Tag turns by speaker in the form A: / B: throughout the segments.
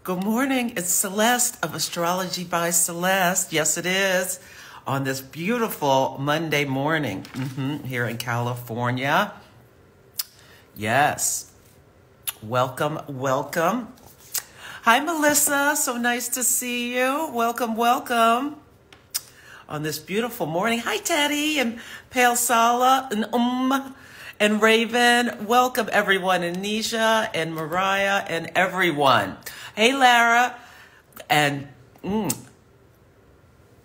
A: Good morning. It's Celeste of Astrology by Celeste. Yes, it is. On this beautiful Monday morning here in California. Yes. Welcome, welcome. Hi, Melissa. So nice to see you. Welcome, welcome. On this beautiful morning. Hi, Teddy and Pale Sala and Raven. Welcome, everyone. And Nisha and Mariah and everyone. Hey, Lara and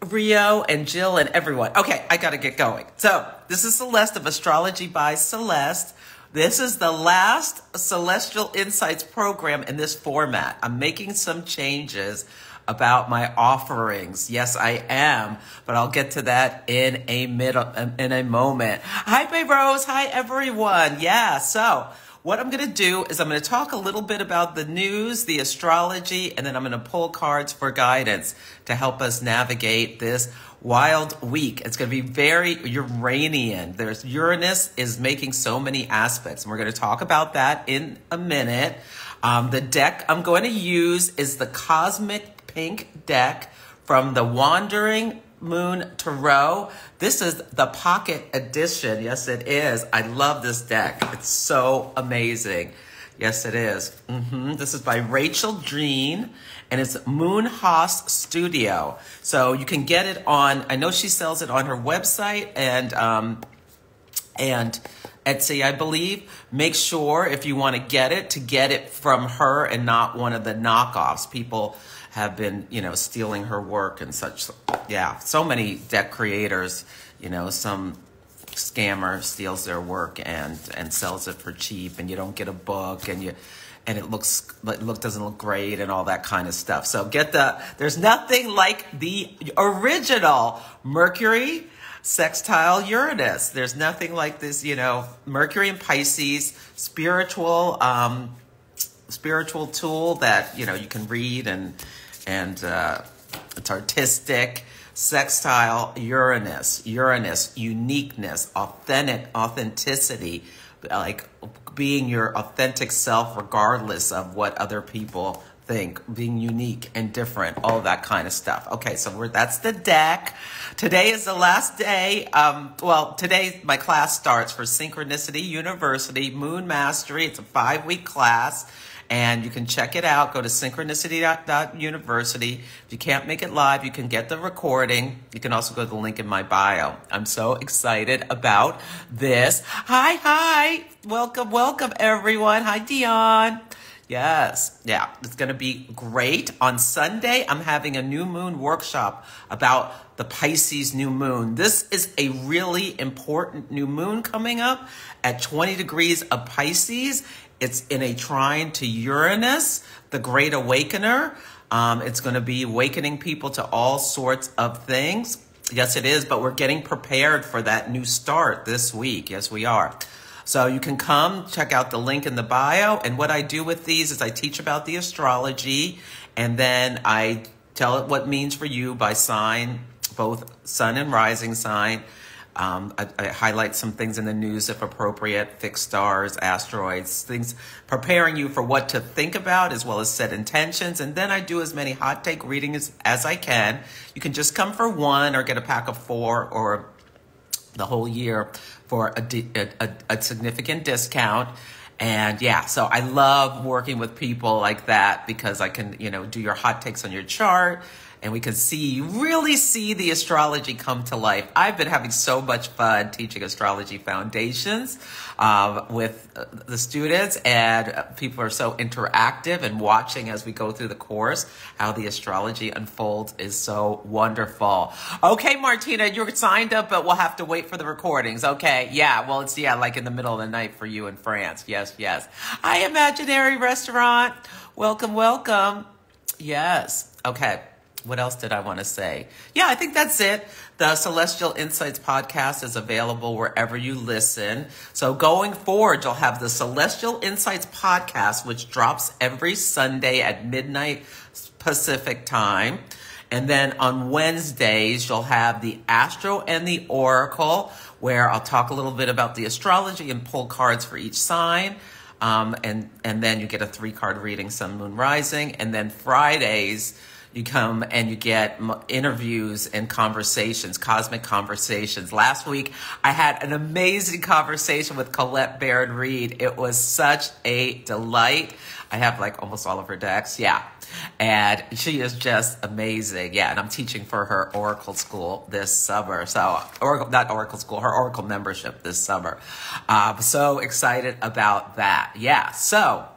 A: Rio and Jill and everyone. Okay, I got to get going. So this is Celeste of Astrology by Celeste. This is the last Celestial Insights program in this format. I'm making some changes about my offerings. Yes, I am, but I'll get to that in a moment. Hi, Babe Rose. Hi, everyone. Yeah, so what I'm going to do is I'm going to talk a little bit about the news, the astrology, and then I'm going to pull cards for guidance to help us navigate this wild week. It's going to be very Uranian. There's Uranus is making so many aspects, and we're going to talk about that in a minute. The deck I'm going to use is the Cosmic Pink deck from the Wandering Moon Tarot. This is the pocket edition. Yes, it is. I love this deck. It's so amazing. Yes, it is. This is by Rachel Dreen, and it's Moon Haas Studio. So you can get it on, I know she sells it on her website and Etsy, I believe. Make sure if you want to get it from her and not one of the knockoffs. People have been, stealing her work and such. Yeah, so many deck creators, some scammer steals their work and sells it for cheap, and you don't get a book, and it doesn't look great and all that kind of stuff. So there's nothing like the original Mercury sextile Uranus. There's nothing like this, Mercury and Pisces, spiritual tool that, you can read and it's artistic. Sextile Uranus, uniqueness, authenticity, like being your authentic self regardless of what other people think, being unique and different, all that kind of stuff. Okay, so that's the deck. Today is the last day. Today my class starts for Synchronicity University Moon Mastery. It's a 5-week class. And you can check it out. Go to synchronicity.university. If you can't make it live, you can get the recording. You can also go to the link in my bio. I'm so excited about this. Hi. Welcome, everyone. Hi, Dion. Yes. Yeah, it's going to be great. On Sunday, I'm having a new moon workshop about the Pisces new moon. This is a really important new moon coming up at 20 degrees of Pisces. It's in a trine to Uranus, the Great Awakener. It's going to be awakening people to all sorts of things. Yes, it is, but we're getting prepared for that new start this week. Yes, we are. So you can come, check out the link in the bio. And what I do with these is I teach about the astrology, and then I tell it what it means for you by sign, both sun and rising sign. I highlight some things in the news if appropriate, fixed stars, asteroids, things preparing you for what to think about as well as set intentions. And then I do as many hot take readings as I can. You can just come for one or get a pack of 4 or the whole year for a significant discount. And yeah, so I love working with people like that because I can, do your hot takes on your chart. And we can really see the astrology come to life. I've been having so much fun teaching astrology foundations with the students, and people are so interactive and watching as we go through the course. How the astrology unfolds is so wonderful. Okay, Martina, you're signed up, but we'll have to wait for the recordings. Okay, yeah, well, it's like in the middle of the night for you in France. Yes. Hi, Imaginary Restaurant. Welcome. Yes, okay. What else did I want to say? Yeah, I think that's it. The Celestial Insights podcast is available wherever you listen. So going forward, you'll have the Celestial Insights podcast, which drops every Sunday at midnight Pacific time. And then on Wednesdays, you'll have the Astro and the Oracle, where I'll talk a little bit about the astrology and pull cards for each sign. And then you get a 3-card reading, Sun, Moon, Rising. And then Fridays, you come and you get interviews and conversations, cosmic conversations. Last week, I had an amazing conversation with Colette Baird-Reed. It was such a delight. I have like almost all of her decks. Yeah. And she is just amazing. Yeah. And I'm teaching for her Oracle School this summer. So, not Oracle School, her Oracle membership this summer. So excited about that. Yeah. So,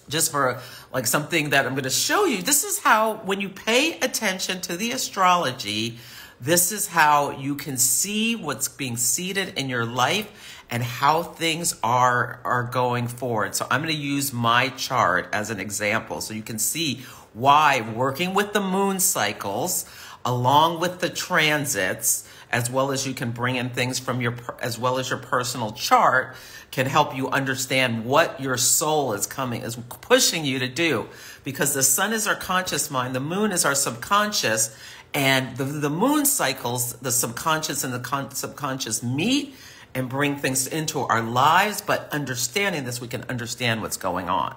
A: just for like something that I'm going to show you, this is how, when you pay attention to the astrology, this is how you can see what's being seeded in your life and how things are going forward. So I'm going to use my chart as an example so you can see why working with the moon cycles along with the transits, as well as you can bring in things from as well as your personal chart, can help you understand what your soul is pushing you to do. Because the sun is our conscious mind, the moon is our subconscious, and the moon cycles, the subconscious and the subconscious meet and bring things into our lives. But understanding this, we can understand what's going on.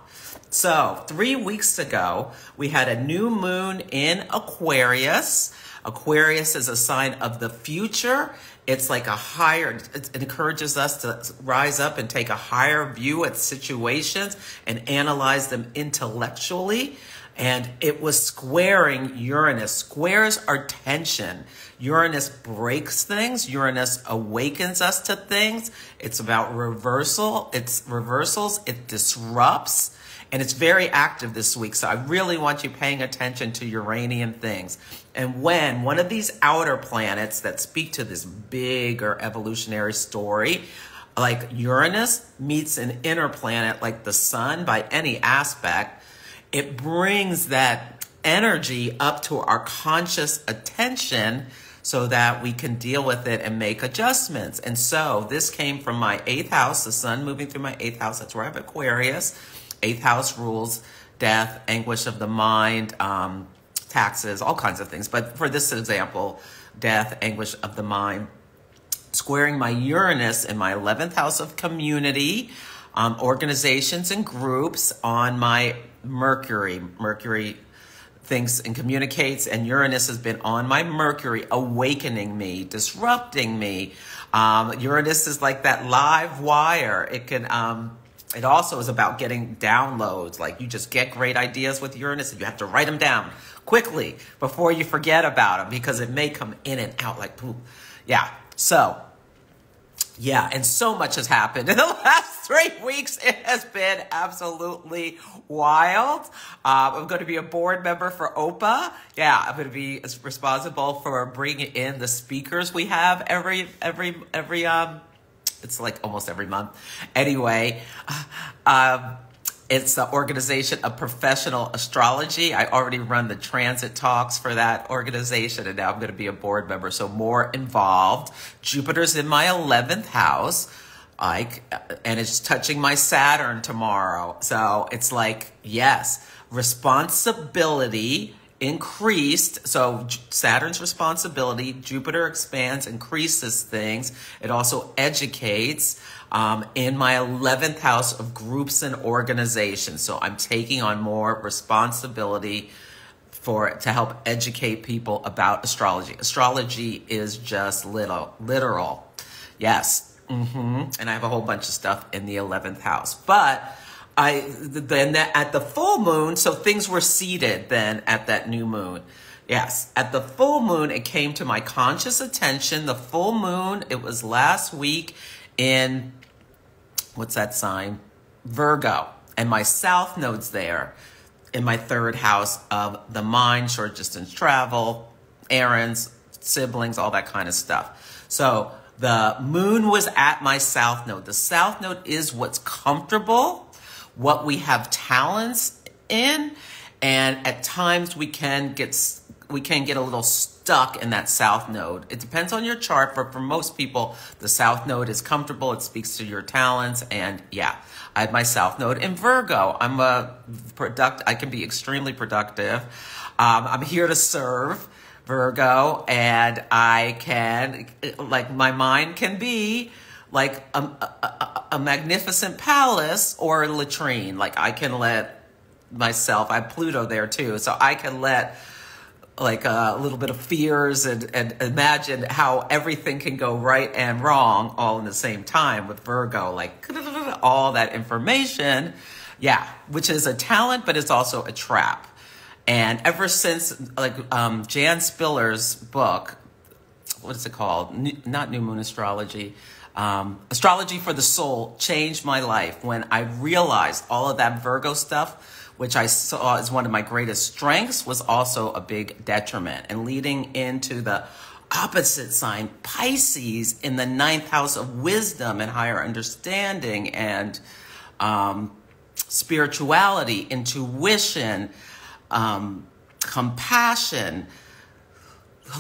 A: So 3 weeks ago, we had a new moon in Aquarius. Aquarius is a sign of the future. It's like it encourages us to rise up and take a higher view at situations and analyze them intellectually. And it was squaring Uranus. Squares are tension. Uranus breaks things. Uranus awakens us to things. It's about reversal. It's reversals. It disrupts. And it's very active this week. So I really want you paying attention to Uranian things. And when one of these outer planets that speak to this bigger evolutionary story, like Uranus meets an inner planet like the sun by any aspect, it brings that energy up to our conscious attention so that we can deal with it and make adjustments. And so this came from my 8th house, the sun moving through my 8th house. That's where I have Aquarius. 8th house rules death, anguish of the mind, taxes, all kinds of things. But for this example, death, anguish of the mind. Squaring my Uranus in my 11th house of community, organizations and groups, on my Mercury. Mercury thinks and communicates, and Uranus has been on my Mercury, awakening me, disrupting me. Uranus is like that live wire. It can... It also is about getting downloads. Like, you just get great ideas with Uranus and you have to write them down quickly before you forget about them, because it may come in and out like poop. Yeah. So, yeah. And so much has happened in the last 3 weeks. It has been absolutely wild. I'm going to be a board member for OPA. Yeah. I'm going to be responsible for bringing in the speakers we have every it's like almost every month. Anyway, it's the Organization of Professional Astrology. I already run the transit talks for that organization, and now I'm going to be a board member, so more involved. Jupiter's in my 11th house, and it's touching my Saturn tomorrow. So it's like, yes, responsibility increased. So Saturn's responsibility, Jupiter expands, increases things. It also educates in my 11th house of groups and organizations. So I'm taking on more responsibility to help educate people about astrology. Astrology is just literal. Yes. And I have a whole bunch of stuff in the 11th house. But then at the full moon, so things were seeded then at that new moon. Yes, at the full moon, it came to my conscious attention. The full moon, it was last week in, what's that sign? Virgo. And my south node's there in my 3rd house of the mind, short distance travel, errands, siblings, all that kind of stuff. So the moon was at my south node. The south node is what's comfortable, what we have talents in, and at times we can get a little stuck in that south node. It depends on your chart, but for most people, the south node is comfortable. It speaks to your talents, and yeah, I have my south node in Virgo. I can be extremely productive. I'm here to serve, Virgo, and I can, like, my mind can be like a magnificent palace or a latrine. Like I can let myself, I have Pluto there too, so I can let like a little bit of fears and imagine how everything can go right and wrong all in the same time with Virgo, like all that information. Yeah, which is a talent, but it's also a trap. And ever since like Jan Spiller's book, what is it called? Not New Moon Astrology. Astrology for the Soul changed my life when I realized all of that Virgo stuff, which I saw as one of my greatest strengths, was also a big detriment. And leading into the opposite sign, Pisces, in the 9th house of wisdom and higher understanding and spirituality, intuition, compassion,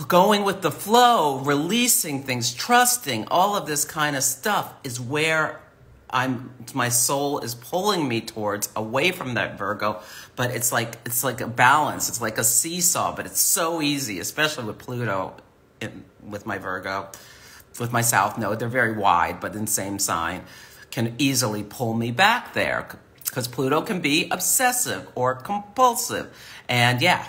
A: going with the flow, releasing things, trusting, all of this kind of stuff is where my soul is pulling me towards, away from that Virgo. But it's like a balance. It's like a seesaw, but it's so easy, especially with Pluto with my Virgo, with my South Node. They're very wide, but in the same sign, can easily pull me back there because Pluto can be obsessive or compulsive. And yeah.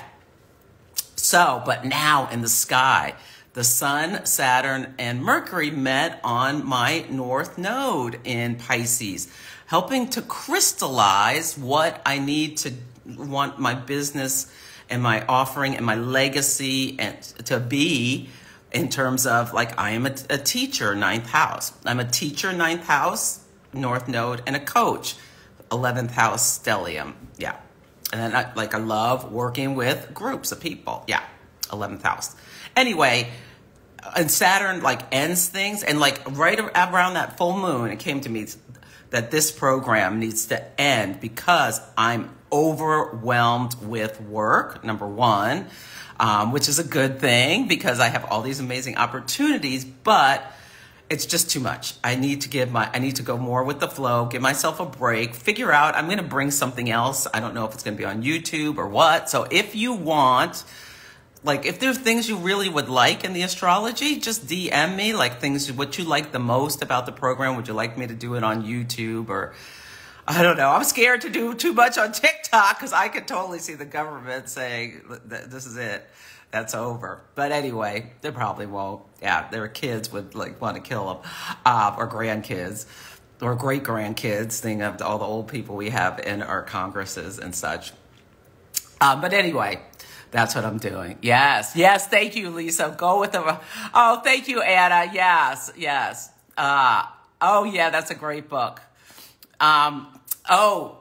A: So, but now in the sky, the Sun, Saturn, and Mercury met on my North Node in Pisces, helping to crystallize what I need to want my business and my offering and my legacy and to be in terms of, like, I am a teacher, 9th house. I'm a teacher, 9th house, North Node, and a coach, 11th house stellium. Yeah. And then I love working with groups of people. Yeah, 11th house. Anyway, and Saturn like ends things. And like right around that full moon, it came to me that this program needs to end because I'm overwhelmed with work, number one, which is a good thing because I have all these amazing opportunities, but it's just too much. I need to go more with the flow, give myself a break, figure out, I'm going to bring something else. I don't know if it's going to be on YouTube or what. So if you want, like, if there's things you really would like in the astrology, just DM me, like what you like the most about the program. Would you like me to do it on YouTube or, I don't know. I'm scared to do too much on TikTok because I could totally see the government saying this is it. That's over. But anyway, they probably won't. Yeah, their kids would like want to kill them, or grandkids, or great grandkids. Think of all the old people we have in our congresses and such. But anyway, that's what I'm doing. Yes, yes. Thank you, Lisa. Go with the. Oh, thank you, Anna. Yes, yes. Oh yeah, that's a great book. Oh,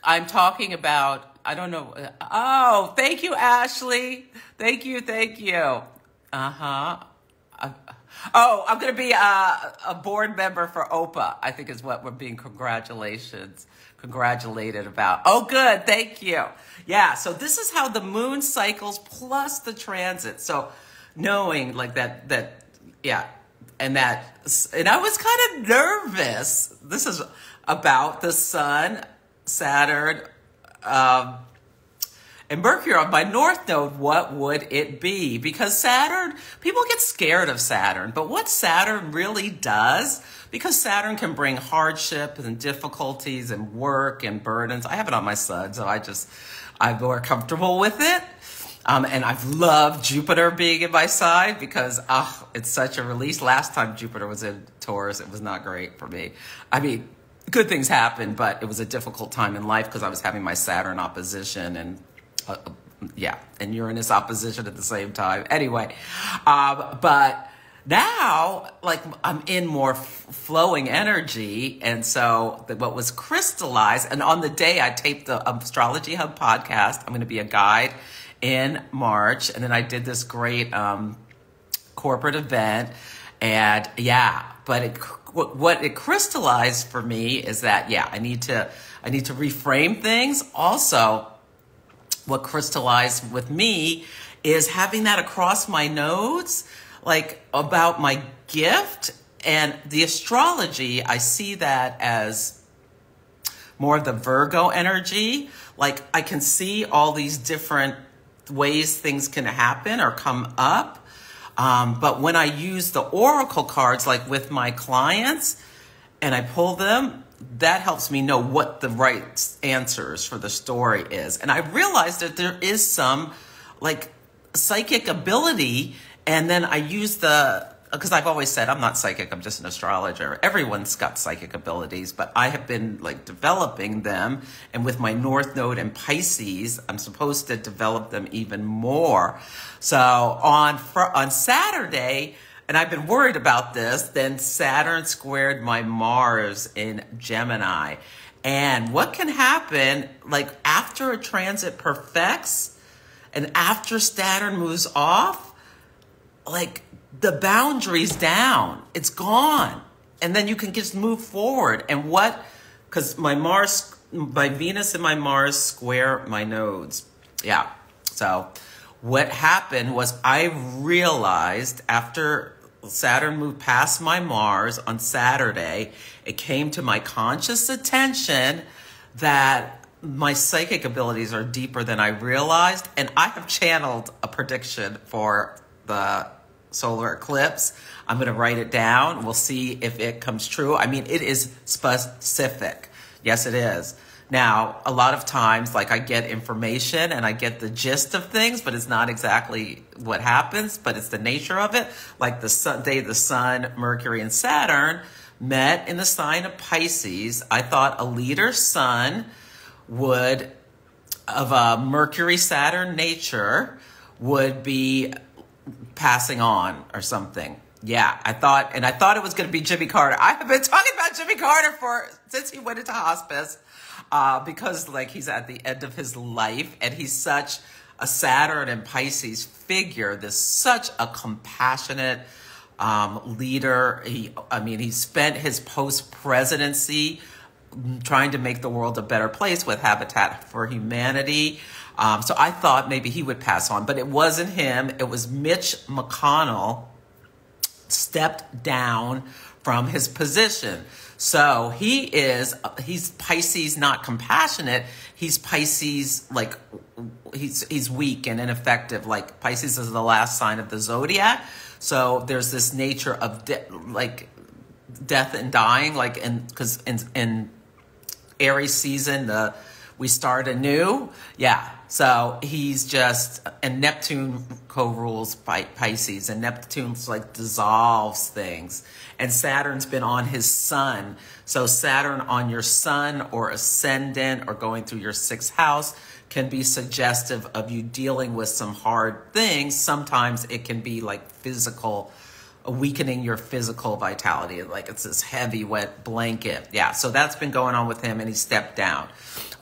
A: I'm talking about. I don't know. Oh, thank you, Ashley. Thank you, thank you. Uh-huh. Oh, I'm going to be a board member for OPA, I think is what we're being congratulated about. Oh, good. Thank you. Yeah, so this is how the moon cycles plus the transit. So knowing like that, yeah, and I was kind of nervous. This is about the Sun, Saturn, and Mercury on my North Node. What would it be? Because Saturn, people get scared of Saturn, but what Saturn really does, because Saturn can bring hardship and difficulties and work and burdens. I have it on my Sun, so I'm more comfortable with it. And I've loved Jupiter being in my side because it's such a release. Last time Jupiter was in Taurus, it was not great for me. I mean, good things happened, but it was a difficult time in life because I was having my Saturn opposition and and Uranus opposition at the same time. Anyway, but now, like, I'm in more flowing energy, and so what was crystallized, and on the day I taped the Astrology Hub podcast, I'm going to be a guide in March, and then I did this great corporate event, and but what it crystallized for me is that I need to reframe things. Also, what crystallized with me is having that across my nodes, like about my gift and the astrology. I see that as more of the Virgo energy. Like I can see all these different ways things can happen or come up. But when I use the oracle cards, like with my clients, and I pull them, that helps me know what the right answers for the story is. And I realized that there is some like psychic ability. And then I use because I've always said I'm not psychic, I'm just an astrologer. Everyone's got psychic abilities, but I have been like developing them. And with my North Node in Pisces, I'm supposed to develop them even more. So on Saturday, and I've been worried about this, then Saturn squared my Mars in Gemini. And what can happen, like after a transit perfects and after Saturn moves off, like the boundary's down, it's gone. And then you can just move forward. And because my Venus and my Mars square my nodes. Yeah. So what happened was I realized after Saturn moved past my Mars on Saturday, it came to my conscious attention that my psychic abilities are deeper than I realized. And I have channeled a prediction for the solar eclipse. I'm going to write it down. We'll see if it comes true. I mean, it is specific. Yes, it is. Now, a lot of times, like I get information and I get the gist of things, but it's not exactly what happens, but it's the nature of it. Like the Sun, Mercury, and Saturn met in the sign of Pisces. I thought a leader sun of a Mercury-Saturn nature would be passing on or something. Yeah, I thought it was going to be Jimmy Carter. I have been talking about Jimmy Carter since he went into hospice. Because like he's at the end of his life and he's such a Saturn and Pisces figure. There's such a compassionate leader. He spent his post-presidency trying to make the world a better place with Habitat for Humanity. So I thought maybe he would pass on, but it wasn't him. It was Mitch McConnell stepped down from his position. So he's Pisces, not compassionate. He's Pisces, like he's weak and ineffective. Like Pisces is the last sign of the zodiac. So there's this nature of death and dying, because in Aries season, we start anew. Yeah. So he's and Neptune co-rules Pisces, and Neptune's like dissolves things. And Saturn's been on his sun. So Saturn on your sun or ascendant or going through your sixth house can be suggestive of you dealing with some hard things. Sometimes it can be like weakening your physical vitality. Like it's this heavy, wet blanket. Yeah, so that's been going on with him and he stepped down.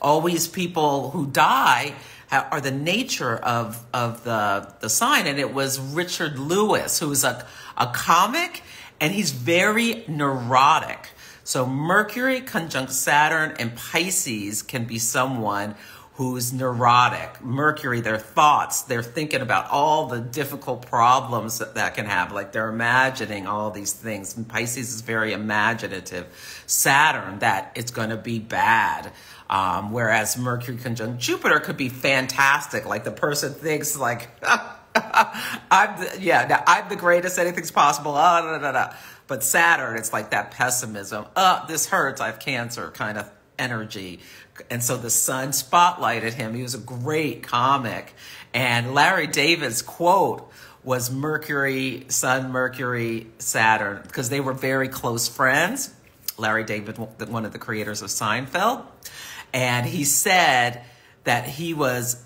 A: Always people who die are the nature of the sign. And it was Richard Lewis, who's a comic, and he's very neurotic. So Mercury conjunct Saturn and Pisces can be someone who's neurotic. Mercury, their thoughts, they're thinking about all the difficult problems that can happen. Like they're imagining all these things. And Pisces is very imaginative. Saturn, that it's going to be bad. Whereas Mercury conjunct Jupiter could be fantastic. Like the person thinks like, I'm the greatest, anything's possible. But Saturn, it's like that pessimism. This hurts, I have cancer kind of energy. And so the sun spotlighted him. He was a great comic. And Larry David's quote was Mercury, Sun, Mercury, Saturn, because they were very close friends. Larry David, one of the creators of Seinfeld. And he said that he would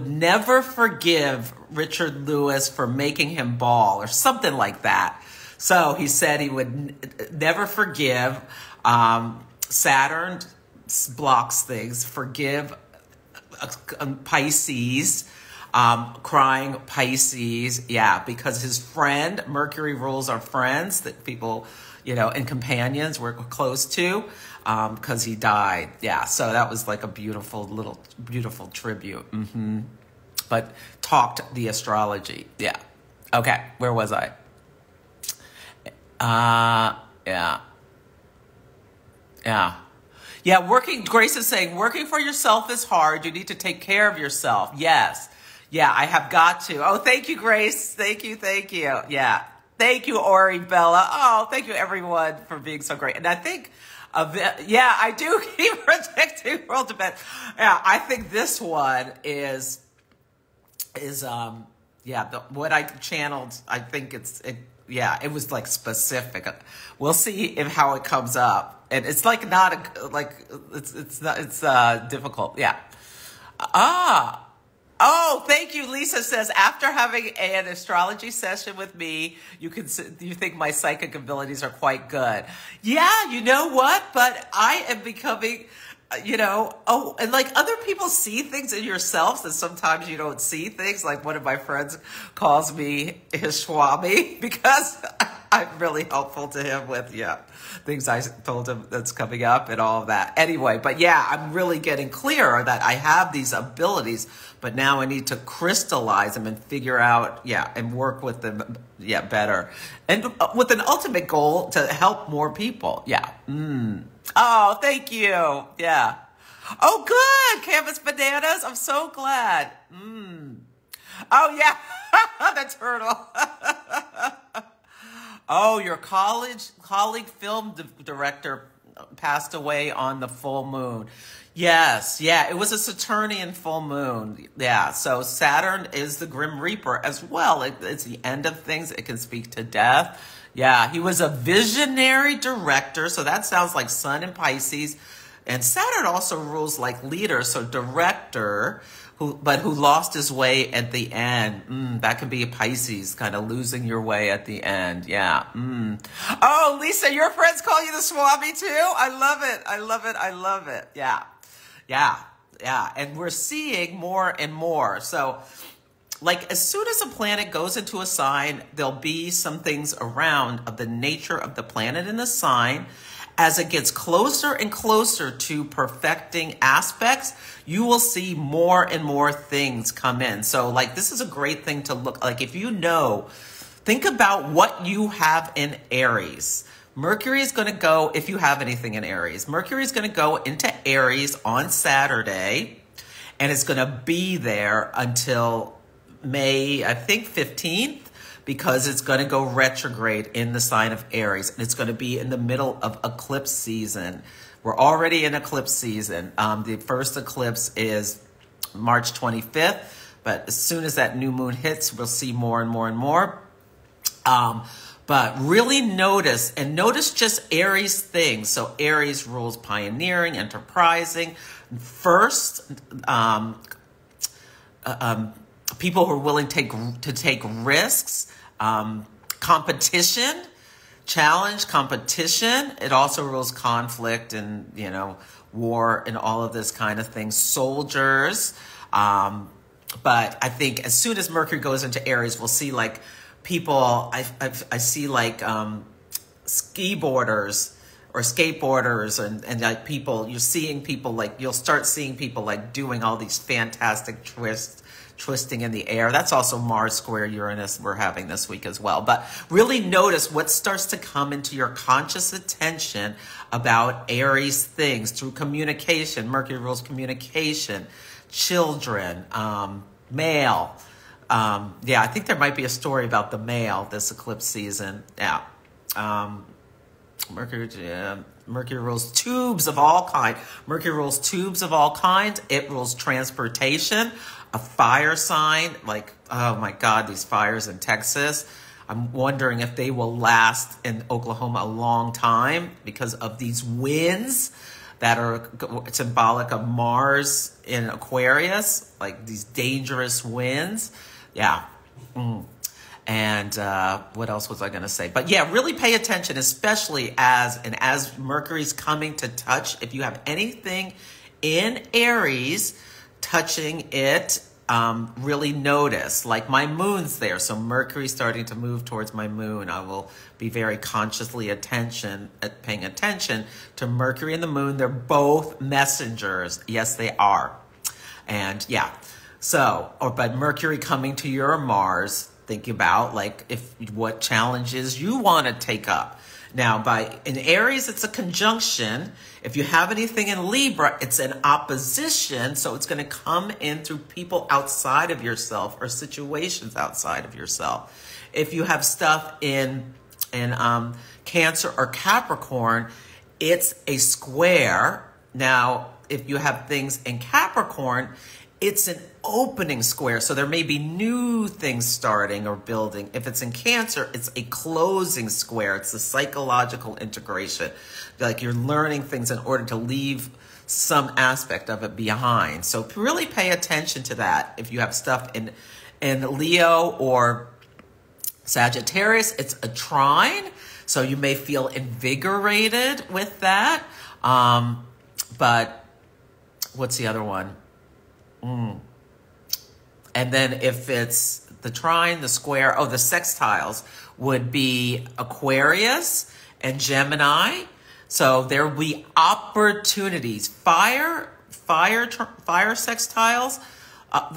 A: never forgive Richard Lewis for making him bald or something like that. So he said he would never forgive. Saturn blocks things. Forgive Pisces, crying Pisces. Yeah, because his friend, Mercury rules our friends, that people, and companions we're close to, because he died. Yeah, so that was like a beautiful tribute. But talked the astrology. Yeah. Okay, where was I? Yeah, Grace is saying, working for yourself is hard. You need to take care of yourself. Yes. Yeah, I have got to. Oh, thank you, Grace. Thank you, thank you. Yeah. Thank you, Ori, Bella. Oh, thank you, everyone, for being so great. And I think, yeah, I do keep predicting world event. Yeah, I think this one is yeah, what I channeled, I think yeah, it was like specific. We'll see if how it comes up. And it's like not it's difficult. Yeah. Oh, thank you. Lisa says, after having an astrology session with me, you think my psychic abilities are quite good. Yeah, you know what? But I am becoming, and like other people see things in yourselves that sometimes you don't see things. Like one of my friends calls me his Swami because I'm really helpful to him with, things I told him that's coming up and all of that. Anyway, but yeah, I'm really getting clearer that I have these abilities, but now I need to crystallize them and figure out, and work with them, better. And with an ultimate goal to help more people. Yeah. Oh, thank you. Yeah. Oh, good. Canvas Bananas. I'm so glad. Oh, yeah. The turtle. Oh, your colleague film director passed away on the full moon. Yes, yeah, it was a Saturnian full moon. Yeah, so Saturn is the Grim Reaper as well. It's the end of things. It can speak to death. Yeah, he was a visionary director, so that sounds like Sun in Pisces. And Saturn also rules like leader, so director, who lost his way at the end. That can be a Pisces, kind of losing your way at the end. Yeah. Oh, Lisa, your friends call you the Swami too? I love it. I love it. I love it. Yeah. Yeah. Yeah. And we're seeing more and more. So, like, as soon as a planet goes into a sign, there'll be some things around of the nature of the planet in the sign. As it gets closer and closer to perfecting aspects, you will see more and more things come in. So, like, this is a great thing to look, like, if you know, think about what you have in Aries. Mercury is going to go, if you have anything in Aries, Mercury is going to go into Aries on Saturday, and it's going to be there until May, I think, 15th. Because it's going to go retrograde in the sign of Aries. And it's going to be in the middle of eclipse season. We're already in eclipse season. The first eclipse is March 25th. But as soon as that new moon hits, we'll see more and more and more. But really notice just Aries things. So Aries rules pioneering, enterprising. First, people who are willing to take risks, competition, challenge, competition. It also rules conflict and, war and all of this kind of thing. Soldiers. But I think as soon as Mercury goes into Aries, we'll see like people, I see like ski boarders or skateboarders and like people, you'll start seeing people like doing all these fantastic twisting in the air. That's also Mars square Uranus we're having this week as well. But really notice what starts to come into your conscious attention about Aries things through communication. Mercury rules communication, children, mail. I think there might be a story about the mail this eclipse season. Yeah. Mercury rules tubes of all kinds. Mercury rules tubes of all kinds. It rules transportation. A fire sign, like, oh my God, these fires in Texas. I'm wondering if they will last in Oklahoma a long time because of these winds that are symbolic of Mars in Aquarius, like these dangerous winds. Yeah. And what else was I going to say? But yeah, really pay attention, especially as Mercury's coming to touch. If you have anything in Aries touching it, really notice. Like my moon's there, so Mercury's starting to move towards my moon. I will be very consciously paying attention to Mercury and the moon. They're both messengers. Yes, they are. And yeah, but Mercury coming to your Mars, think about like what challenges you want to take up. Now, in Aries, it's a conjunction. If you have anything in Libra, it's an opposition. So it's going to come in through people outside of yourself or situations outside of yourself. If you have stuff in Cancer or Capricorn, it's a square. Now, if you have things in Capricorn, it's an opening square. So there may be new things starting or building. If it's in Cancer, it's a closing square. It's a psychological integration. Like you're learning things in order to leave some aspect of it behind. So really pay attention to that. If you have stuff in Leo or Sagittarius, it's a trine. So you may feel invigorated with that. But what's the other one? And then if it's the trine, the square, the sextiles would be Aquarius and Gemini. So there will be opportunities. Fire sextiles,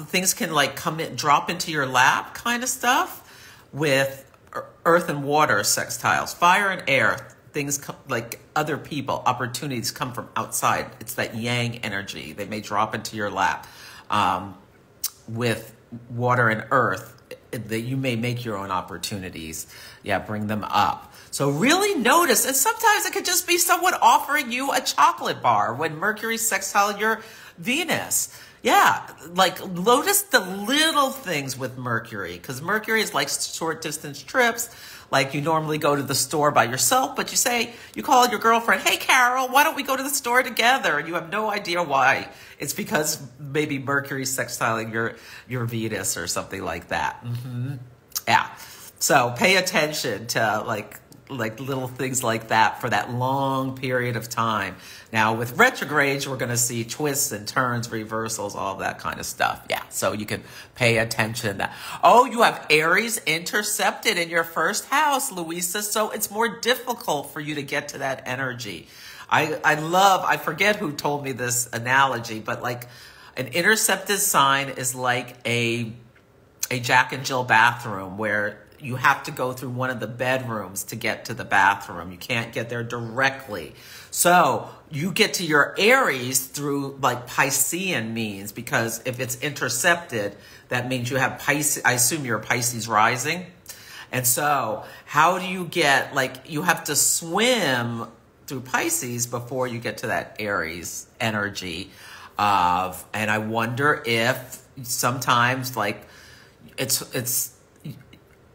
A: things can like come in, drop into your lap kind of stuff. With earth and water sextiles, fire and air, things like other people, opportunities come from outside. It's that yang energy. They may drop into your lap. With water and earth, that you may make your own opportunities. Yeah, bring them up. So really notice, and sometimes it could just be someone offering you a chocolate bar when Mercury sextile your Venus. Yeah, like notice the little things with Mercury, because Mercury is like short distance trips. Like you normally go to the store by yourself, but you call your girlfriend, hey, Carol, why don't we go to the store together? And you have no idea why. It's because maybe Mercury's sextiling your Venus or something like that. Yeah. So pay attention to like little things like that for that long period of time. Now with retrogrades, we're going to see twists and turns, reversals, all that kind of stuff. Yeah, so you can pay attention to that. Oh, you have Aries intercepted in your first house, Louisa, so it's more difficult for you to get to that energy. I forget who told me this analogy, but like an intercepted sign is like a Jack and Jill bathroom where you have to go through one of the bedrooms to get to the bathroom. You can't get there directly. So you get to your Aries through like Piscean means, because if it's intercepted, that means you have Pisces. I assume you're a Pisces rising. And so how do you get, like, you have to swim through Pisces before you get to that Aries energy of, and I wonder if sometimes like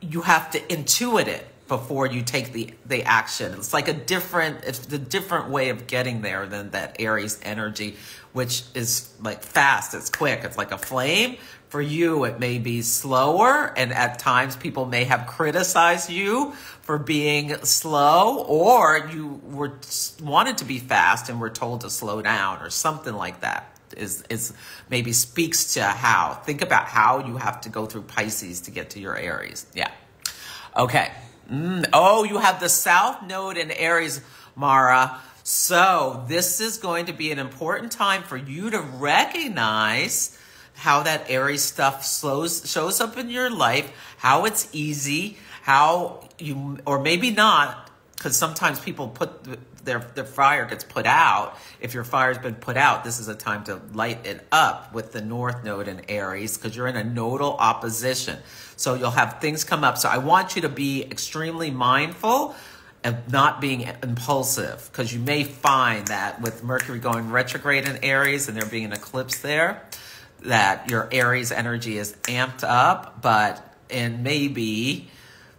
A: you have to intuit it before you take the action. It's like it's the different way of getting there than that Aries energy, which is like fast, it's quick, it's like a flame. For you, it may be slower, and at times people may have criticized you for being slow, or you wanted to be fast and were told to slow down or something like that. Is maybe speaks to how. Think about how you have to go through Pisces to get to your Aries. Yeah. Okay. Oh, you have the South Node in Aries, Mara. So this is going to be an important time for you to recognize how that Aries stuff shows up in your life, how it's easy, how you, or maybe not, because sometimes people put their fire gets put out. If your fire's been put out, this is a time to light it up with the North Node in Aries, because you're in a nodal opposition. So you'll have things come up. So I want you to be extremely mindful of not being impulsive, because you may find that with Mercury going retrograde in Aries and there being an eclipse there, that your Aries energy is amped up, but in maybe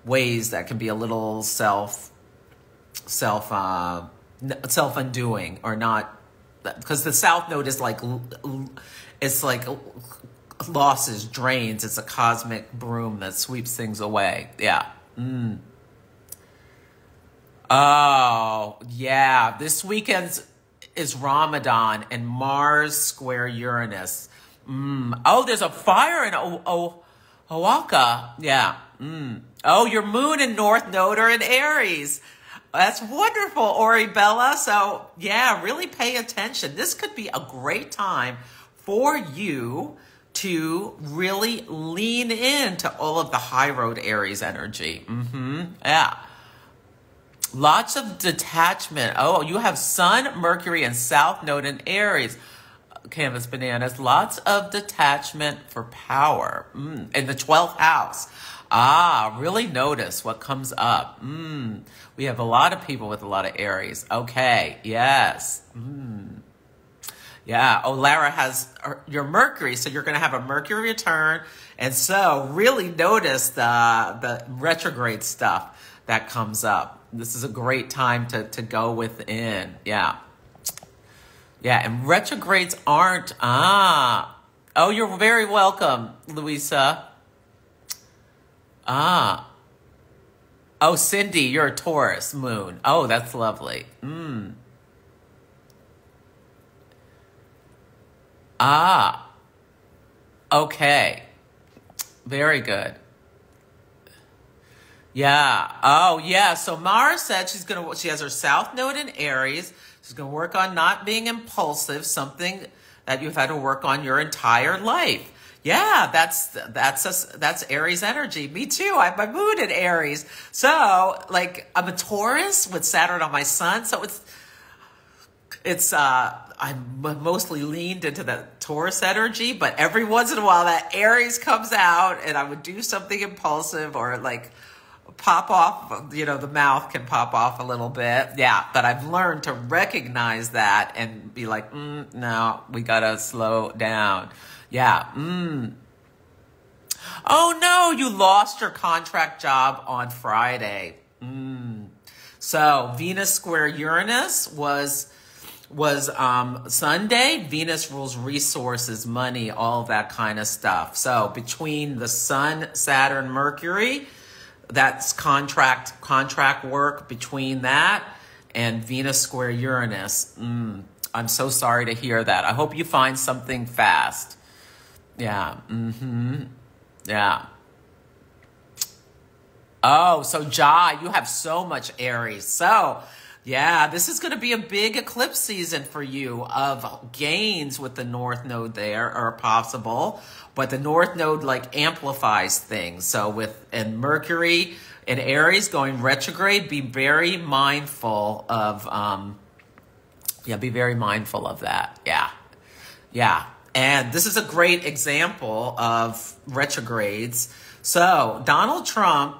A: ways that can be a little self-undoing, or not, because the South Node is like, it's like losses, drains. It's a cosmic broom that sweeps things away. Yeah. Oh, yeah. This weekend is Ramadan and Mars square Uranus. Oh, there's a fire in Oaxaca. Yeah. Oh, your moon and North Node are in Aries. That's wonderful, Ori Bella. So, yeah, really pay attention. This could be a great time for you to really lean into all of the high road Aries energy. Yeah. Lots of detachment. Oh, you have Sun, Mercury, and South Node in Aries. Canvas bananas. Lots of detachment for power. In the 12th house. Ah, really notice what comes up. We have a lot of people with a lot of Aries. Okay, yes. Yeah. Oh, Lara has your Mercury, so you're going to have a Mercury return. And so really notice the retrograde stuff that comes up. This is a great time to go within. Yeah. Yeah, and retrogrades aren't, oh, you're very welcome, Louisa. Oh, Cindy, you're a Taurus moon. Oh, that's lovely. Okay. Very good. Yeah. Oh, yeah. So Mara said she has her South Node in Aries. She's going to work on not being impulsive, something that you've had to work on your entire life. Yeah, that's Aries energy. Me too. I have my moon in Aries. So, like, I'm a Taurus with Saturn on my sun. So I'm mostly leaned into the Taurus energy, but every once in a while that Aries comes out and I would do something impulsive or like pop off, the mouth can pop off a little bit. Yeah, but I've learned to recognize that and be like, no, we gotta slow down. Yeah. Oh no, you lost your contract job on Friday. So Venus square Uranus was Sunday. Venus rules resources, money, all that kind of stuff. So between the Sun, Saturn, Mercury, that's contract work between that and Venus square Uranus. I'm so sorry to hear that. I hope you find something fast. Yeah. Yeah. Oh, so Jai, you have so much Aries. So, yeah, this is going to be a big eclipse season for you of gains with the North Node there are possible. But the North Node like amplifies things. So and Mercury and Aries going retrograde, be very mindful of, be very mindful of that. Yeah. Yeah. And this is a great example of retrogrades. So Donald Trump,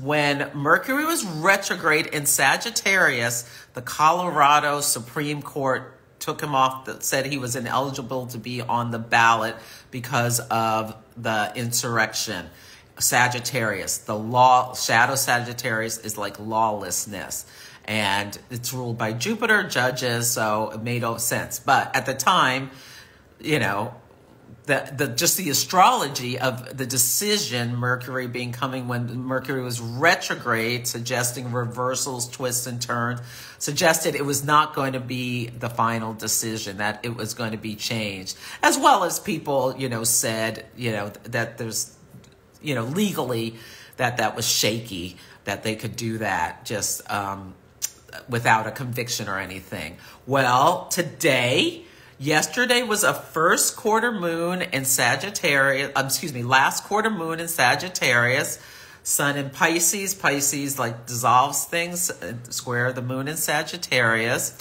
A: when Mercury was retrograde in Sagittarius, the Colorado Supreme Court took him off, said he was ineligible to be on the ballot because of the insurrection. Sagittarius, the shadow Sagittarius is like lawlessness. And it's ruled by Jupiter, judges, so it made no sense. But at the time, just the astrology of the decision, Mercury coming when Mercury was retrograde, suggesting reversals, twists, and turns, suggested it was not going to be the final decision, that it was going to be changed. As well as people, said, that there's, legally that was shaky, that they could do that just without a conviction or anything. Well, yesterday was a first quarter moon in Sagittarius, last quarter moon in Sagittarius, Sun in Pisces. Pisces like dissolves things, square the moon in Sagittarius.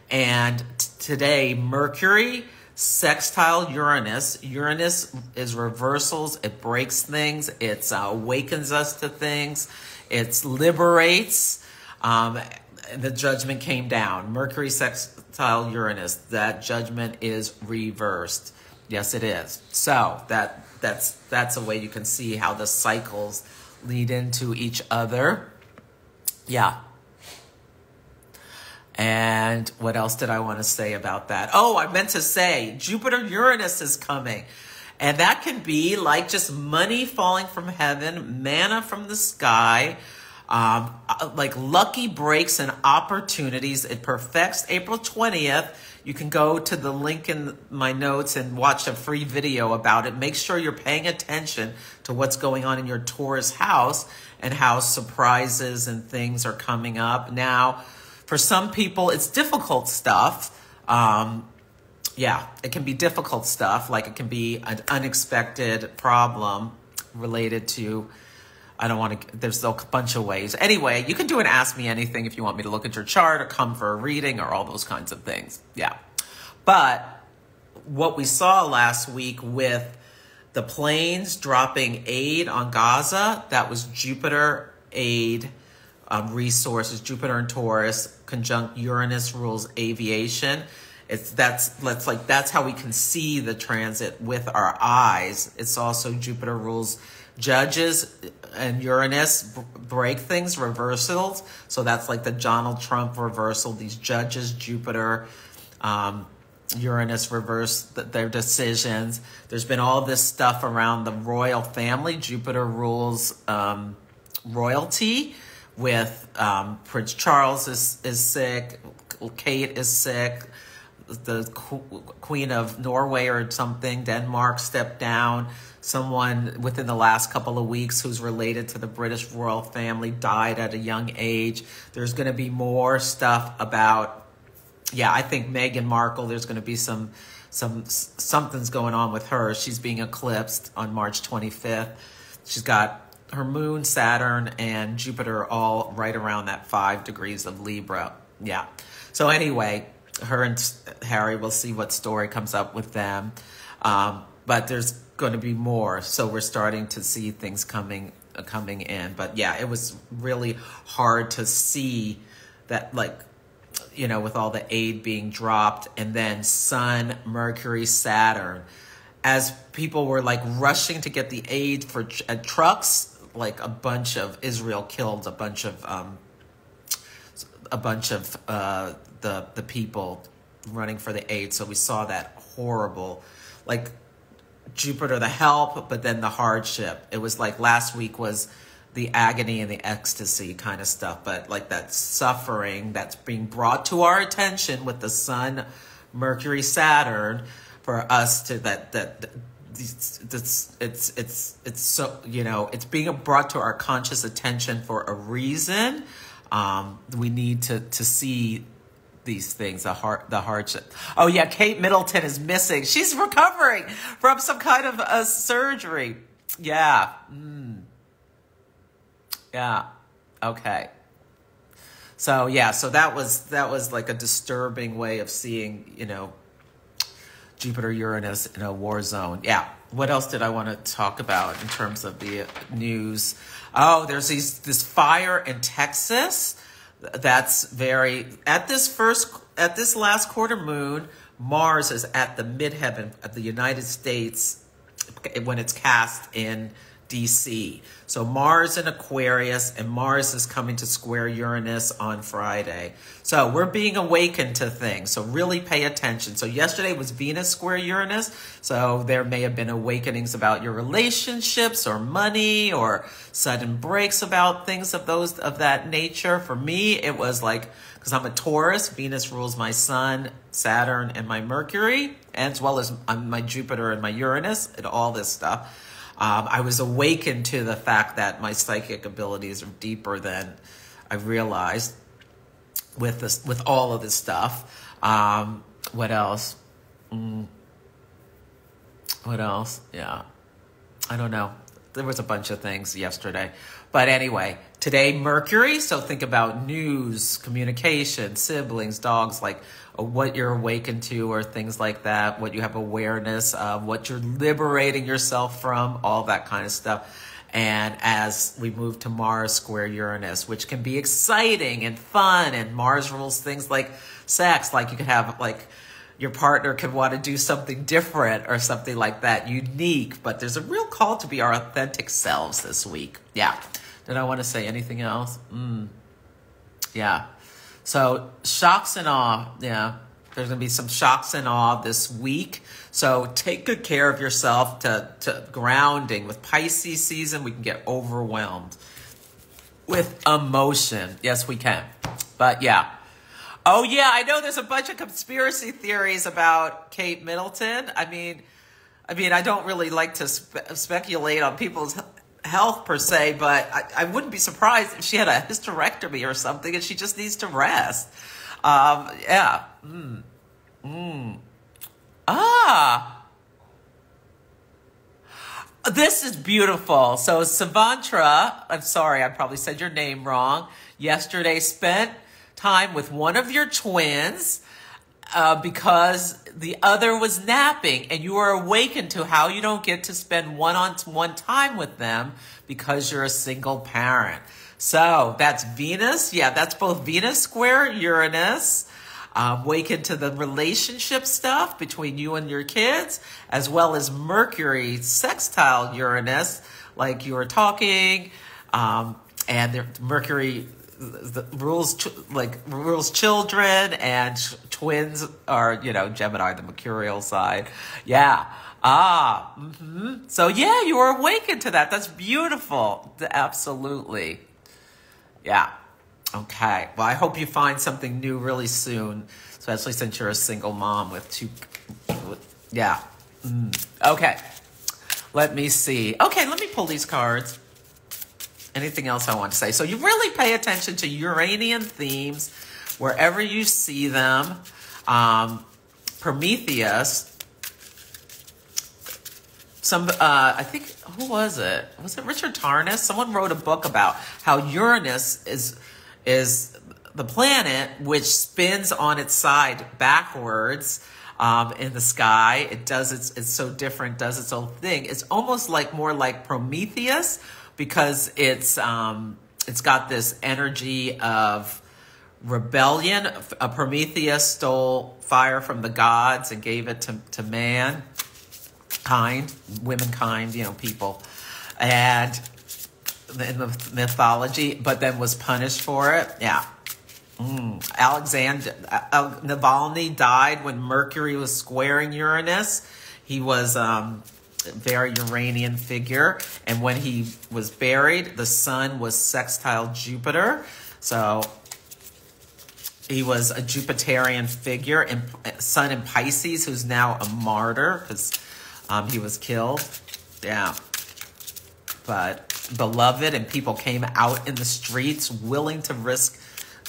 A: And today, Mercury sextile Uranus. Uranus is reversals. It breaks things. It awakens us to things. It liberates. The judgment came down. Mercury sextile Uranus. That judgment is reversed. Yes, it is. So that's a way you can see how the cycles lead into each other. Yeah. And what else did I want to say about that? Oh, I meant to say Jupiter Uranus is coming. And that can be like just money falling from heaven, manna from the sky, like lucky breaks and opportunities. It perfects April 20th. You can go to the link in my notes and watch a free video about it. Make sure you're paying attention to what's going on in your Taurus house and how surprises and things are coming up. Now, for some people, it's difficult stuff. It can be difficult stuff. Like it can be an unexpected problem related to I don't want to, there's a bunch of ways. Anyway, you can do an Ask Me Anything if you want me to look at your chart or come for a reading or all those kinds of things. Yeah. But what we saw last week with the planes dropping aid on Gaza, that was Jupiter aid resources, Jupiter and Taurus, conjunct Uranus rules aviation. That's how we can see the transit with our eyes. It's also Jupiter rules judges, and Uranus break things, reversals. So that's like the Donald Trump reversal. These judges, Jupiter, Uranus reverse their decisions. There's been all this stuff around the royal family. Jupiter rules royalty with Prince Charles is sick. Kate is sick. The Queen of Norway or something, Denmark, stepped down. Someone within the last couple of weeks who's related to the British royal family died at a young age. There's going to be more stuff about, I think Meghan Markle, there's going to be something's going on with her. She's being eclipsed on March 25th. She's got her moon, Saturn, and Jupiter all right around that 5 degrees of Libra. Yeah. So anyway, her and Harry, we'll see what story comes up with them. But there's going to be more. So we're starting to see things coming in. But yeah, it was really hard to see that, like, with all the aid being dropped, and then Sun, Mercury, Saturn, as people were like rushing to get the aid for trucks, like a bunch of Israel killed a bunch of the people running for the aid. So we saw that horrible, like Jupiter, the help, but then the hardship. It was like last week was the agony and the ecstasy kind of stuff, but like that suffering that's being brought to our attention with the Sun, Mercury, Saturn, for us to it's so, it's being brought to our conscious attention for a reason. We need to see these things, the hardship. Oh yeah, Kate Middleton is missing. She's recovering from some kind of a surgery. Yeah. Yeah. Okay. So yeah, so that was like a disturbing way of seeing, Jupiter, Uranus in a war zone. Yeah. What else did I want to talk about in terms of the news? Oh, there's this fire in Texas. That's at this last quarter moon, Mars is at the midheaven of the United States when it's cast in DC. So Mars in Aquarius, and Mars is coming to square Uranus on Friday. So we're being awakened to things. So really pay attention. So yesterday was Venus square Uranus. So there may have been awakenings about your relationships or money or sudden breaks about things of that nature. For me, it was like, because I'm a Taurus, Venus rules my Sun, Saturn, and my Mercury, as well as my Jupiter and my Uranus and all this stuff. I was awakened to the fact that my psychic abilities are deeper than I realized with all of this stuff. What else? What else? Yeah. I don't know. There was a bunch of things yesterday. But anyway, today, Mercury. So think about news, communication, siblings, dogs, like what you're awakened to or things like that, what you have awareness of, what you're liberating yourself from, all that kind of stuff. And as we move to Mars square Uranus, which can be exciting and fun, and Mars rules things like sex, like you could have like your partner could want to do something different or something like that, unique. But there's a real call to be our authentic selves this week. Yeah. Did I want to say anything else? Yeah. So shocks and awe. Yeah. There's going to be some shocks and awe this week. So take good care of yourself to grounding. With Pisces season, we can get overwhelmed with emotion. Yes, we can. But yeah. Oh, yeah, I know there's a bunch of conspiracy theories about Kate Middleton. I mean, I don't really like to speculate on people's health per se, but I wouldn't be surprised if she had a hysterectomy or something and she just needs to rest. Yeah. This is beautiful. So Savantra, I'm sorry, I probably said your name wrong. Yesterday spent time with one of your twins because the other was napping, and you were awakened to how you don't get to spend one-on-one time with them because you're a single parent. So that's Venus. Yeah, that's both Venus square Uranus. Awaken to the relationship stuff between you and your kids, as well as Mercury sextile Uranus, like you were talking, and Mercury rules children, and twins are, Gemini, the mercurial side. Yeah. So yeah, you were awakened to that. That's beautiful. Absolutely. Yeah. Okay. Well, I hope you find something new really soon, especially since you're a single mom with two. Yeah. Okay. Let me see. Okay, let me pull these cards. Anything else I want to say? So you really pay attention to Uranian themes wherever you see them. Prometheus. I think, who was it? Was it Richard Tarnas? Someone wrote a book about how Uranus is the planet which spins on its side backwards in the sky. It's so different, does its own thing. It's almost more like Prometheus, because it's got this energy of rebellion. Prometheus stole fire from the gods and gave it to womankind, people, and in the mythology, but then was punished for it. Yeah. Alexander Navalny died when Mercury was squaring Uranus. He was a very Uranian figure, and when he was buried, the sun was sextile Jupiter. So he was a Jupiterian figure, and sun in Pisces, who's now a martyr because he was killed. Yeah. But beloved, and people came out in the streets willing to risk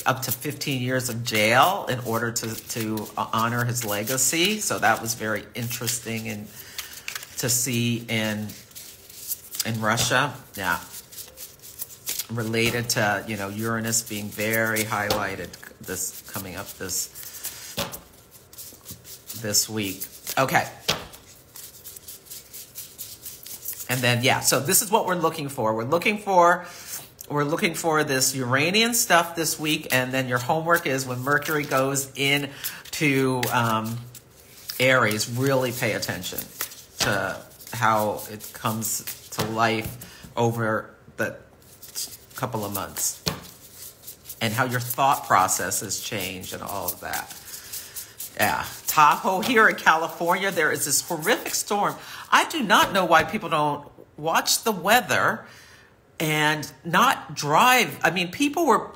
A: up to 15 years of jail in order to honor his legacy. So that was very interesting and to see in Russia. Yeah. Related to, Uranus being very highlighted coming up this week. Okay. And then, yeah, so this is what we're looking for. We're looking for this Uranian stuff this week, and then your homework is when Mercury goes into Aries, really pay attention to how it comes to life over the couple of months and how your thought process has changed and all of that. Yeah. Tahoe, here in California, there is this horrific storm. I do not know why people don't watch the weather and not drive. I mean, people were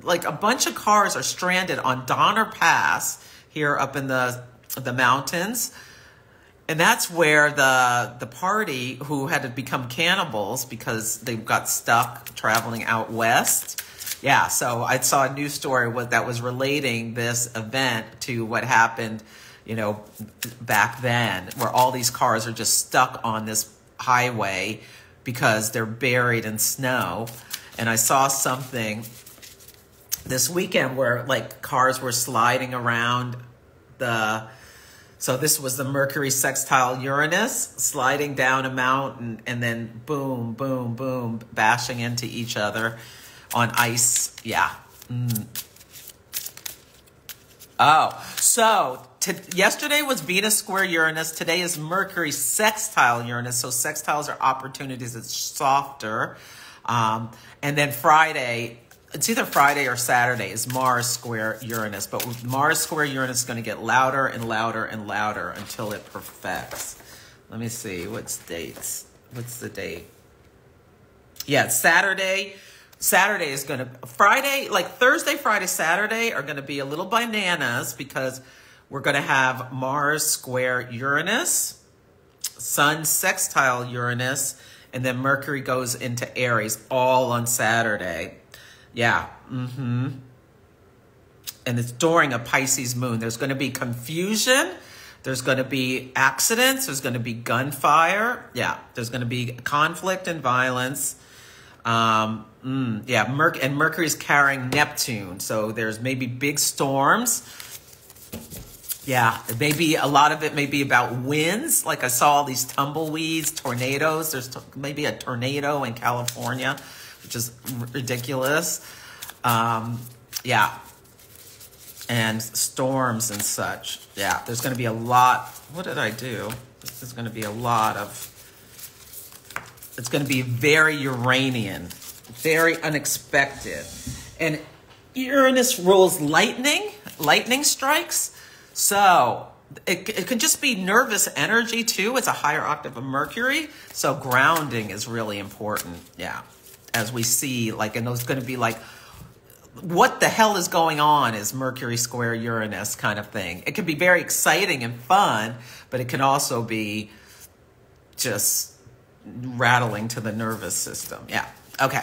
A: a bunch of cars are stranded on Donner Pass here up in the mountains. And that's where the party who had to become cannibals because they got stuck traveling out west. Yeah, so I saw a news story that was relating this event to what happened, back then, where all these cars are just stuck on this highway because they're buried in snow. And I saw something this weekend where cars were sliding around so this was the Mercury sextile Uranus sliding down a mountain and then boom, boom, boom, bashing into each other on ice. Yeah. Oh, so yesterday was Venus square Uranus. Today is Mercury sextile Uranus. So sextiles are opportunities. It's softer. And then Friday, it's either Friday or Saturday, is Mars square Uranus. But with Mars square Uranus is going to get louder and louder and louder until it perfects. Let me see. What's dates? What's the date? Yeah, Saturday. Saturday is going to, Friday, Thursday, Friday, Saturday are going to be a little bananas because we're going to have Mars square Uranus, Sun sextile Uranus, and then Mercury goes into Aries all on Saturday. Yeah. And it's during a Pisces moon. There's going to be confusion There's going to be accidents. There's going to be gunfire. Yeah, there's going to be conflict and violence. Yeah, Mercury's carrying Neptune. So there's maybe big storms. Yeah, maybe a lot of it may be about winds. Like I saw all these tumbleweeds, tornadoes. There's maybe a tornado in California, which is ridiculous. Yeah, and storms and such. Yeah, there's going to be a lot. What did I do? There's going to be a lot of, it's going to be very Uranian, very unexpected. And Uranus rules lightning strikes. So it can just be nervous energy too. It's a higher octave of Mercury. So grounding is really important. Yeah. As we see, like, and those going to be like, what the hell is going on is Mercury square Uranus kind of thing. It can be very exciting and fun, but it can also be just rattling to the nervous system. Yeah. Okay.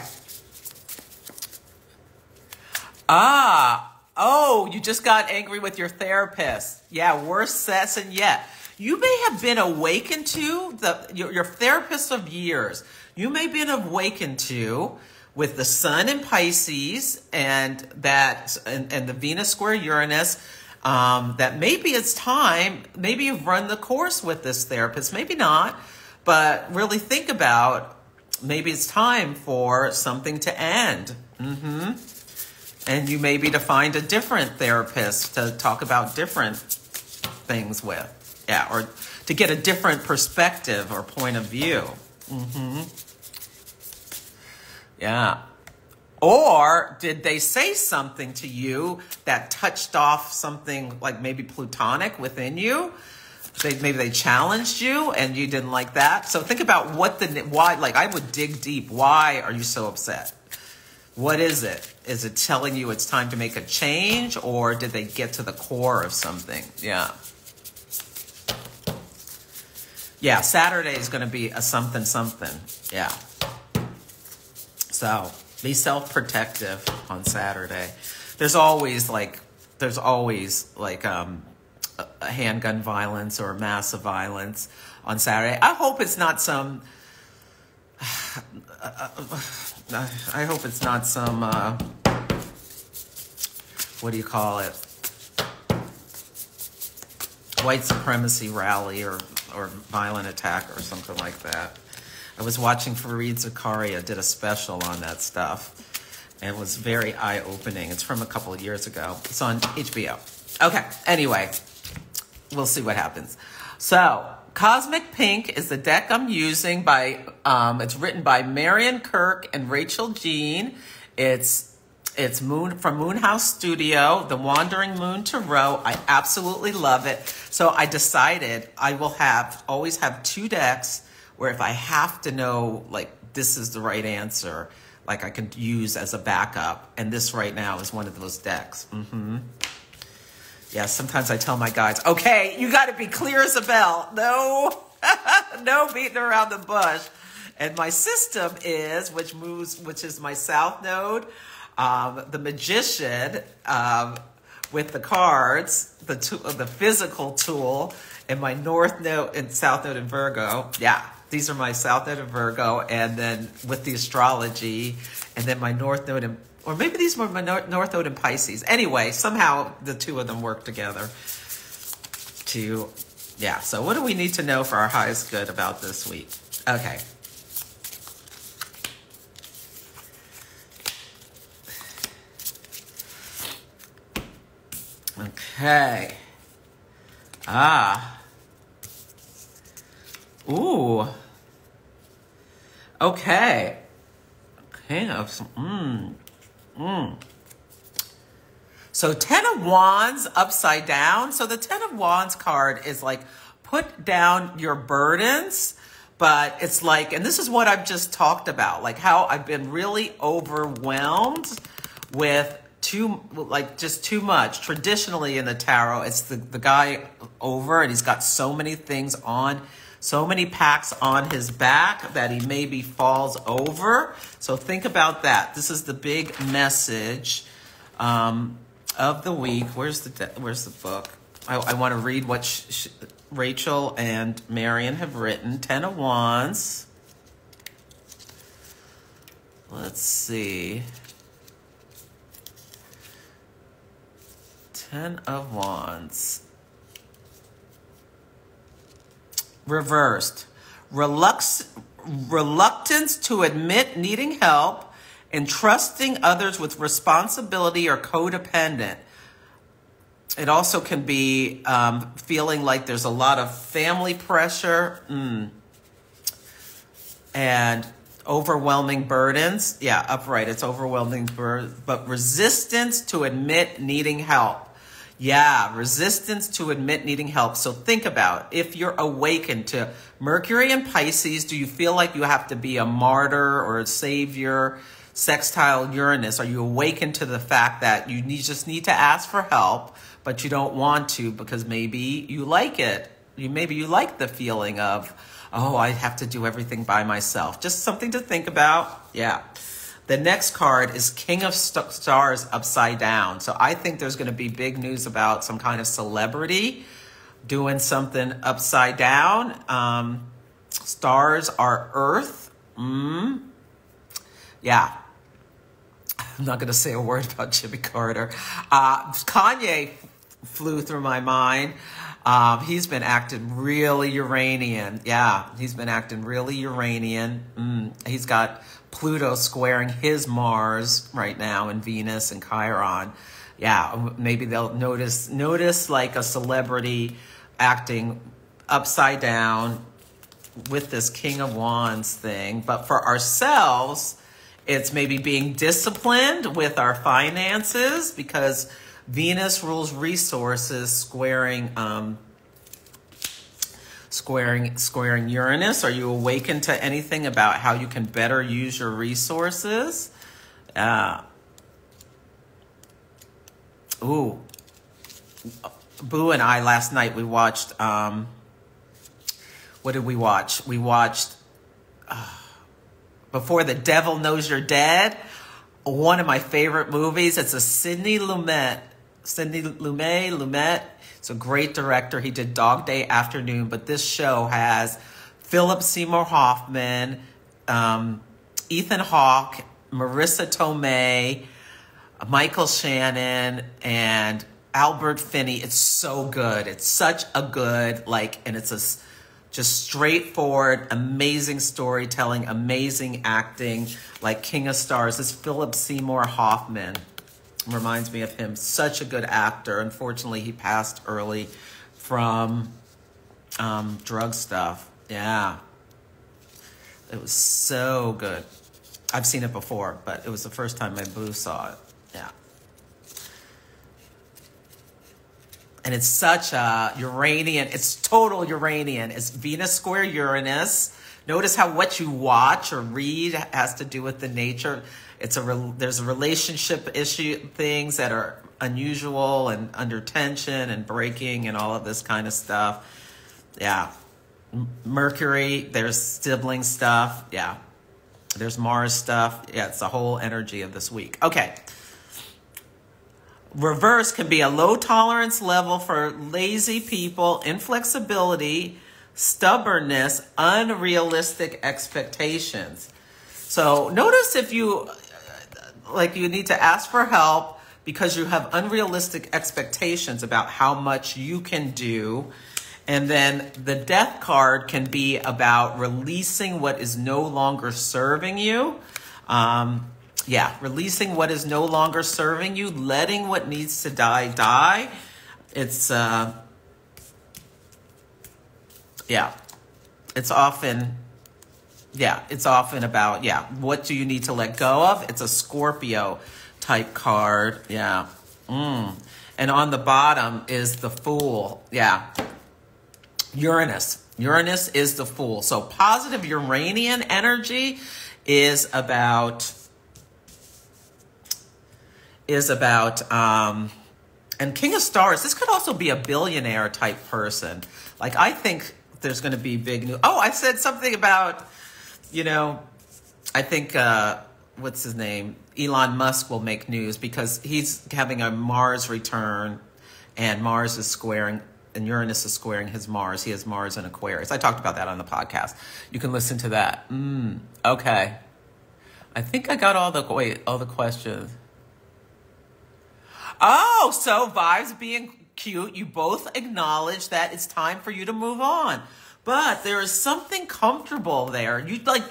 A: Oh, you just got angry with your therapist. Yeah, worst session yet. You may have been awakened to your therapist of years. You may have been awakened to with the Sun in Pisces and the Venus square Uranus. That maybe it's time. Maybe you've run the course with this therapist. Maybe not. But really think about, maybe it's time for something to end. And you maybe to find a different therapist to talk about different things with. Yeah, or to get a different perspective or point of view. Yeah. Or did they say something to you that touched off something like maybe plutonic within you? Maybe they challenged you and you didn't like that. So think about why, like I would dig deep. Why are you so upset? What is it? Is it telling you it's time to make a change, or did they get to the core of something? Yeah. Yeah, Saturday is going to be a something. Yeah. So be self-protective on Saturday. There's always like a handgun violence or massive violence on Saturday. I hope it's not some what do you call it? White supremacy rally or violent attack or something like that. I was watching Fareed Zakaria did a special on that stuff. And it was very eye-opening. It's from a couple of years ago. It's on HBO. Okay, anyway, we'll see what happens. So, Cosmic Pink is the deck I'm using it's written by Marion Kirk and Rachel Jean. It's from Moonhouse Studio, The Wandering Moon Tarot. I absolutely love it. So I decided I will always have two decks where if I have to know, like, this is the right answer, like I can use as a backup. And this right now is one of those decks. Yeah, sometimes I tell my guides, okay, you got to be clear as a bell. No, no beating around the bush. And my system is, which is my South Node, the Magician with the cards, the physical tool, and my North Node and South Node in Virgo. Yeah, these are my South Node in Virgo, and then with the astrology, and then my North Node in, or maybe these were my North Node in Pisces. Anyway, somehow the two of them work together. Yeah, so what do we need to know for our highest good about this week? Okay. Okay. Ooh. Okay. Okay. So 10 of Wands upside down. So the 10 of Wands card is like, put down your burdens. But it's like, and this is what I've just talked about, like how I've been really overwhelmed with just too much. Traditionally in the tarot, it's the guy over and he's got so many things on, so many packs on his back that he maybe falls over. So think about that. This is the big message of the week. Where's the book? I want to read what Rachel and Marion have written. 10 of Wands. Let's see. 10 of Wands. Reversed. Reluctance to admit needing help and trusting others with responsibility or codependent. It also can be feeling like there's a lot of family pressure and overwhelming burdens. Yeah, upright. It's overwhelming burdens, but resistance to admit needing help. Yeah, resistance to admit needing help. So think about, if you're awakened to Mercury and Pisces, do you feel like you have to be a martyr or a savior? Sextile Uranus, are you awakened to the fact that you just need to ask for help, but you don't want to because maybe you like it? Maybe you like the feeling of, oh, I have to do everything by myself. Just something to think about. Yeah. The next card is King of Stars upside down. So I think there's going to be big news about some kind of celebrity doing something upside down. Stars are Earth. Yeah. I'm not going to say a word about Jimmy Carter. Kanye flew through my mind. He's been acting really Uranian. Yeah, he's been acting really Uranian. He's got Pluto squaring his Mars right now, and Venus and Chiron. Yeah, maybe they'll notice like a celebrity acting upside down with this King of Wands thing. But for ourselves, it's maybe being disciplined with our finances, because Venus rules resources, squaring Uranus. Are you awakened to anything about how you can better use your resources? Boo and I last night, we watched, what did we watch? We watched Before the Devil Knows You're Dead, one of my favorite movies. It's a Sidney Lumet. It's a great director. He did Dog Day Afternoon, but this show has Philip Seymour Hoffman, Ethan Hawke, Marissa Tomei, Michael Shannon, and Albert Finney. It's so good. It's such a good, and it's just straightforward, amazing storytelling, amazing acting, like King of Stars. This Philip Seymour Hoffman reminds me of him. Such a good actor. Unfortunately, he passed early from drug stuff. Yeah. It was so good. I've seen it before, but it was the first time my boo saw it. Yeah. And it's such a Uranian, it's total Uranian. It's Venus square Uranus. Notice how what you watch or read has to do with the nature. There's a relationship issue, things that are unusual and under tension and breaking and all of this kind of stuff. Yeah. Mercury, there's sibling stuff. Yeah. There's Mars stuff. Yeah, it's the whole energy of this week. Okay. Reverse can be a low tolerance level for lazy people, inflexibility, stubbornness, unrealistic expectations. So notice if you need to ask for help because you have unrealistic expectations about how much you can do. And then the Death card can be about releasing what is no longer serving you. Yeah, releasing what is no longer serving you, letting what needs to die. It's, it's often about, what do you need to let go of? It's a Scorpio type card. Yeah. And on the bottom is the Fool. Yeah. Uranus. Uranus is the Fool. So positive Uranian energy is about and King of Stars, this could also be a billionaire type person. Like, I think there's going to be big news. Oh, I said something about, I think, what's his name? Elon Musk will make news because he's having a Mars return. and Mars is squaring, and Uranus is squaring his Mars. He has Mars in Aquarius. I talked about that on the podcast. You can listen to that. Okay. I think I got all the questions. Oh, so vibes being cute. You both acknowledge that it's time for you to move on. But there is something comfortable there. You don't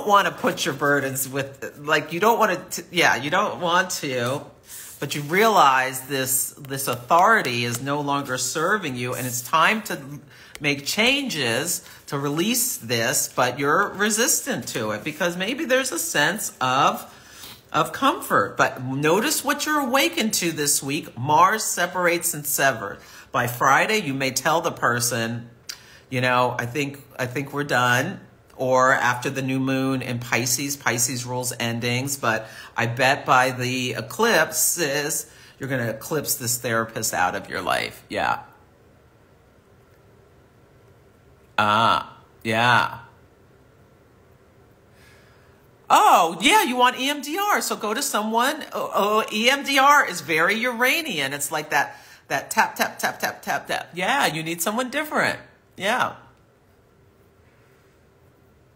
A: want to put your burdens with, like, you don't want to, you don't want to, but you realize this authority is no longer serving you, and it's time to make changes to release this, but you're resistant to it because maybe there's a sense of comfort. But notice what you're awakened to this week. Mars separates and severs. By Friday, you may tell the person, I think we're done. Or after the new moon in Pisces rules endings. But I bet by the eclipses, you're going to eclipse this therapist out of your life. Yeah. Yeah. Oh, yeah, you want EMDR. So go to someone. EMDR is very Uranian. It's like that tap, tap, tap, tap, tap, tap. Yeah, you need someone different. Yeah.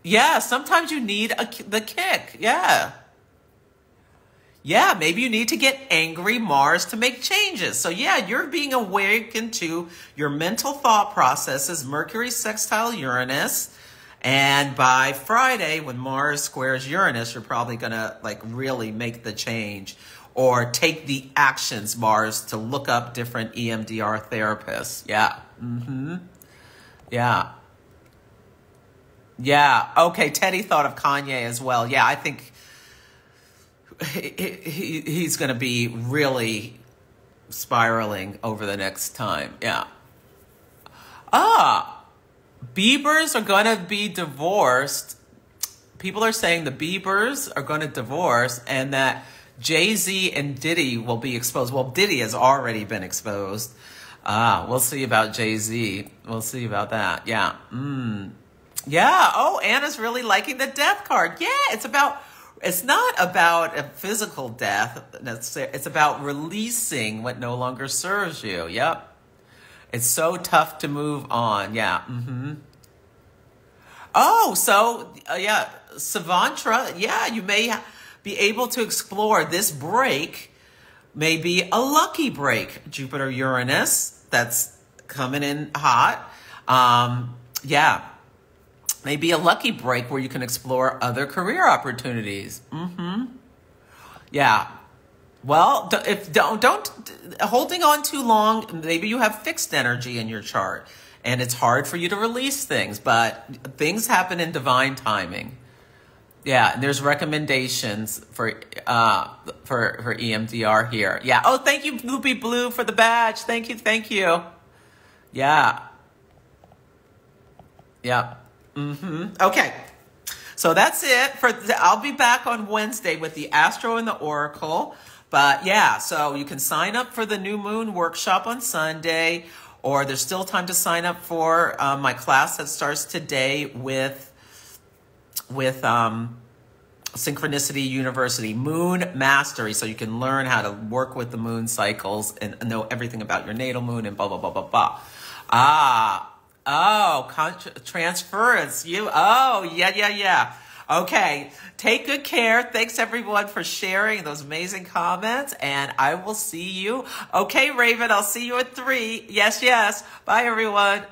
A: Yeah, sometimes you need the kick. Yeah. Yeah, maybe you need to get angry Mars to make changes. So yeah, you're being awakened to your mental thought processes, Mercury sextile Uranus. And by Friday, when Mars squares Uranus, you're probably going to really make the change or take the actions, Mars, to look up different EMDR therapists. Yeah. Yeah. Yeah. Okay. Teddy thought of Kanye as well. Yeah. I think he's going to be really spiraling over the next time. Yeah. Biebers are going to be divorced. People are saying the Biebers are going to divorce and that Jay-Z and Diddy will be exposed. Well, Diddy has already been exposed. We'll see about Jay-Z. We'll see about that. Yeah. Yeah. Oh, Anna's really liking the death card. Yeah, it's not about a physical death. It's about releasing what no longer serves you. Yep. It's so tough to move on. Yeah. Oh, so, Savantra, yeah, you may be able to explore this break. May be a lucky break. Jupiter, Uranus, that's coming in hot. Yeah. Maybe a lucky break where you can explore other career opportunities. Yeah. Well, if don't holding on too long, maybe you have fixed energy in your chart and it's hard for you to release things, but things happen in divine timing. Yeah, and there's recommendations for EMDR here. Yeah. Oh, thank you, Loopy Blue, for the badge. Thank you. Yeah. Yeah. Okay. So that's it. I'll be back on Wednesday with the Astro and the Oracle. But yeah, so you can sign up for the New Moon workshop on Sunday, or there's still time to sign up for my class that starts today with Synchronicity University, Moon Mastery, so you can learn how to work with the moon cycles and know everything about your natal moon and blah, blah, blah, blah, blah. Transference. Yeah. Okay. Take good care. Thanks everyone for sharing those amazing comments, and I will see you. Okay, Raven, I'll see you at 3. Yes. Bye everyone.